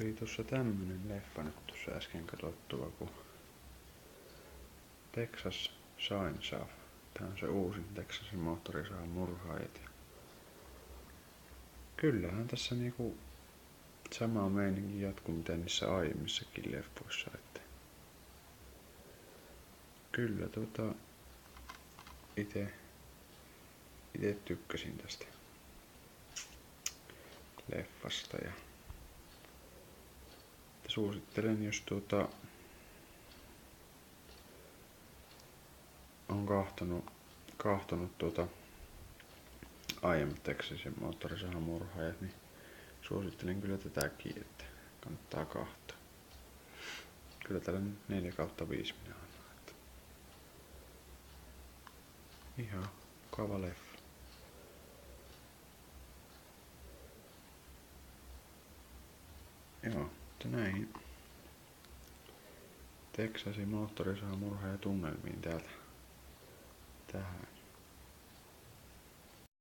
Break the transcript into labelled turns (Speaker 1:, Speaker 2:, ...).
Speaker 1: Tuli tuossa tämmönen leffa nyt tuossa äsken katsottua kuin Texas Chainsaw. Tää on se uusin Texasin moottorisahan murhaajat. Kyllähän tässä niinku sama meininki jatkuu mitä niissä aiemmissakin leffoissa. Että kyllä ite tykkäsin tästä leffasta ja suosittelen, jos on kahtonut aiemmat Texasin moottorisahan murhaajat, niin suosittelen kyllä tätäkin, että kannattaa kahtoa. Kyllä täällä 4/5 minä annan. Että ihan mukava leffa. Joo, mutta näihin Texasin moottorisahan murhaaja tunnelmiin täältä tähän